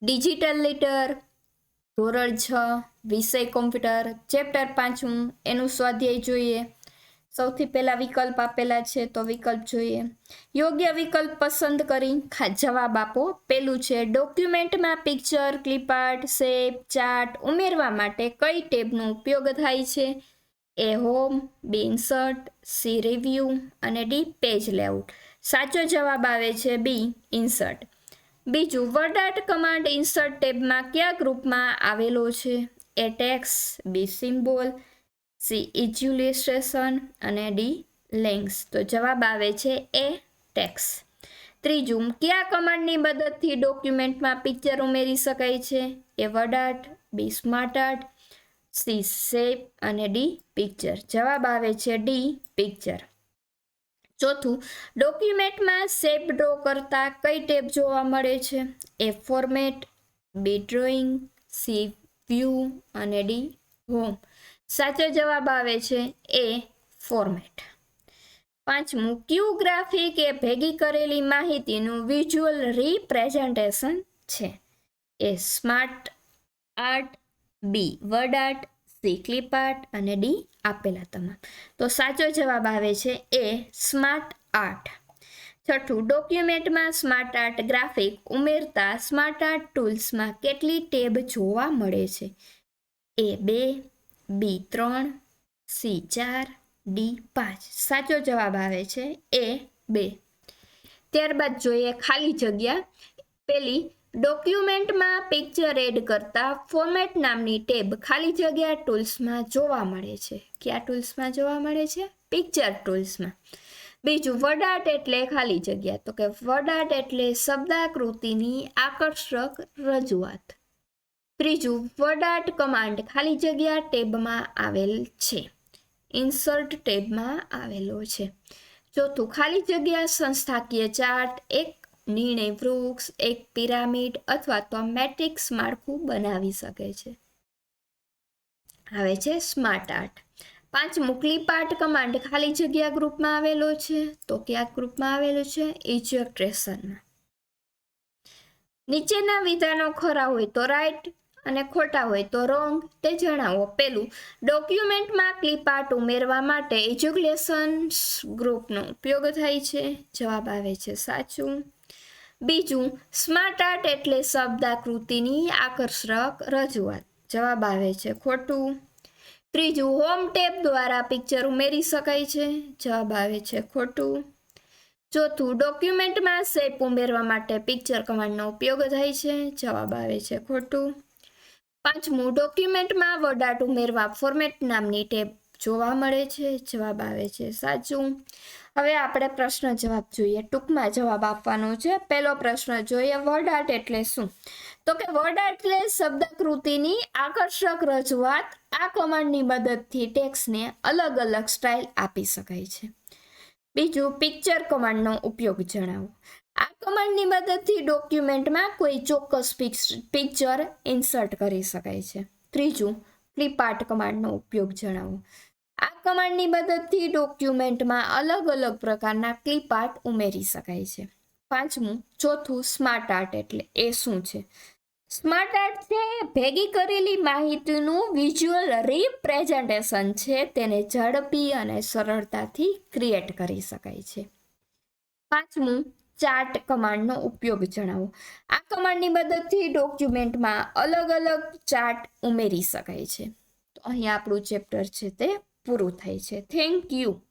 Digital letter, ધોરણ 6 વિષય computer, chapter 5 એનું સ્વાધ્યાય જોઈએ. સૌથી પહેલા વિકલ્પ આપેલા છે તો વિકલ્પ જોઈએ. યોગ્ય વિકલ્પ પસંદ કરી જવાબ આપો. પેલું છે ડોક્યુમેન્ટમાં પિક્ચર, ક્લિપઆર્ટ, શેપ, ચાર્ટ ઉમેરવા માટે કઈ ટેબનો ઉપયોગ થાય છે? એ હોમ, બી ઇન્સર્ટ, સી રિવ્યુ અને ડી પેજ લેઆઉટ. સાચો જવાબ આવે છે બી ઇન્સર્ટ. બીજું, વર્ડઆર્ટ કમાન્ડ ઇન્સર્ટ ટેબમાં કયા ગ્રુપમાં આવેલો છે? એ ટેક્સ, બી સિમ્બોલ, સી ઇલ્યુસ્ટ્રેશન અને ડી લિંક્સ. તો જવાબ આવે છે એ ટેક્સ. ત્રીજું, કયા કમાન્ડની મદદથી ડોક્યુમેન્ટમાં પિક્ચર ઉમેરી શકાય છે? એ વર્ડઆર્ટ, બી સ્માર્ટઆર્ટ, સી શેપ અને ડી પિક્ચર. જવાબ આવે છે ડી પિક્ચર. ચોથું, ડોક્યુમેન્ટમાં શેપ ડ્રો કરતા કઈ ટેબ જોવા મળે છે? એ ફોર્મેટ, બી ડ્રોઈંગ, સી વ્યૂ અને ડી હોમ. સાચો જવાબ આવે છે એ ફોર્મેટ. પાંચમું, કયું ગ્રાફિક એ ભેગી કરેલી માહિતીનું વિઝ્યુઅલ રિપ્રેઝન્ટેશન છે? એ સ્માર્ટ આર્ટ, બી વર્ડઆર્ટ, સી ક્લિપઆર્ટ અને ડી આપેલા તમામ. તો સાચો જવાબ આવે છે એ સ્માર્ટ આર્ટ. છઠ્ઠું, ડોક્યુમેન્ટમાં સ્માર્ટ આર્ટ ગ્રાફિક ઉમેરતા સ્માર્ટ આર્ટ ટૂલ્સમાં કેટલી ટેબ જોવા મળે છે? એ 2, બી 3, સી 4, ડી 5. સાચો જવાબ આવે છે એ 2. ત્યારબાદ જોઈએ ખાલી જગ્યા. પેલી, ડોક્યુમેન્ટમાં પિક્ચર એડ કરતા ફોર્મેટ નામની ટેબ ખાલી જગ્યા ટૂલ્સમાં જોવા મળે છે. કયા ટૂલ્સમાં જોવા મળે છે? પિક્ચર ટૂલ્સમાં. બીજું, વર્ડઆર્ટ એટલે ખાલી જગ્યા. તો કે વર્ડઆર્ટ એટલે શબ્દાકૃતિની આકર્ષક રજૂઆત. ત્રીજું, વર્ડઆર્ટ કમાન્ડ ખાલી જગ્યા ટેબમાં આવેલ છે. ઇન્સર્ટ ટેબમાં આવેલો છે. ચોથું, ખાલી જગ્યા સંસ્થાકીય ચાર્ટ, એક નિર્ણય વૃક્ષ, એક પિરામિડ અથવા તો મેટ્રિક્સ માળખું બનાવી શકે છે. આવે છે સ્માર્ટ આર્ટ. પાંચમું, ક્લિપઆર્ટ કમાન્ડ ખાલી જગ્યા ગ્રુપમાં આવેલો છે. તો કયા ગ્રુપમાં આવેલો છે? ઇલ્યુસ્ટ્રેશનમાં. નીચેના વિધાનો ખરા હોય તો રાઈટ અને ખોટા હોય તો રોંગ તે જણાવો. પેલું, ડોક્યુમેન્ટમાં ક્લિપઆર્ટ ઉમેરવા માટે ઇલ્યુસ્ટ્રેશન ગ્રુપનો ઉપયોગ થાય છે. જવાબ આવે છે સાચું. બીજું, સ્માર્ટ આર્ટ એટલે શબ્દાકૃતિની આકર્ષક રજૂઆત. જવાબ આવે છે ખોટું. ત્રીજું, હોમ ટેબ દ્વારા પિક્ચર ઉમેરી શકાય છે. જવાબ આવે છે ખોટું. ચોથું, ડોક્યુમેન્ટમાં શેપ ઉમેરવા માટે પિક્ચર કમાન્ડનો ઉપયોગ થાય છે. જવાબ આવે છે ખોટું. પાંચમું, ડોક્યુમેન્ટમાં વર્ડઆર્ટ ઉમેરવા ફોર્મેટ નામની ટેબ જોવા મળે છે. જવાબ આવે છે સાચું. હવે આપણે પ્રશ્ન જવાબ જોઈએ. ટૂંકમાં જવાબ આપવાનો છે. પહેલો પ્રશ્ન જોઈએ, વર્ડઆર્ટ એટલે શું? તો કે વર્ડઆર્ટ એટલે શબ્દાકૃતિની આકર્ષક રજૂઆત. આ કમાન્ડની મદદથી ટેક્સ્ટને અલગ અલગ સ્ટાઇલ આપી શકાય છે. બીજું, પિક્ચર કમાન્ડનો ઉપયોગ જણાવો. આ કમાન્ડની મદદથી ડોક્યુમેન્ટમાં કોઈ ચોક્કસ પિક્ચર ઇન્સર્ટ કરી શકાય છે. ત્રીજું, ક્લિપઆર્ટ કમાન્ડનો ઉપયોગ જણાવો. આ કમાન્ડની મદદથી ડોક્યુમેન્ટમાં અલગ અલગ પ્રકારના ક્લિપઆર્ટ ઉમેરી શકાય છે. પાંચમું, ચોથું, સ્માર્ટ આર્ટ એટલે એ શું છે? સ્માર્ટ આર્ટ છે ભેગી કરેલી માહિતીનું વિઝ્યુઅલ રિપ્રેઝન્ટેશન છે. તેને ઝડપી અને સરળતાથી ક્રિએટ કરી શકાય છે. પાંચમું, ચાર્ટ કમાન્ડનો ઉપયોગ જણાવો. આ કમાન્ડની મદદથી ડોક્યુમેન્ટમાં અલગ અલગ ચાર્ટ ઉમેરી શકાય છે. તો અહીં આપણું ચેપ્ટર છે તે પૂરું થાય છે. Thank you.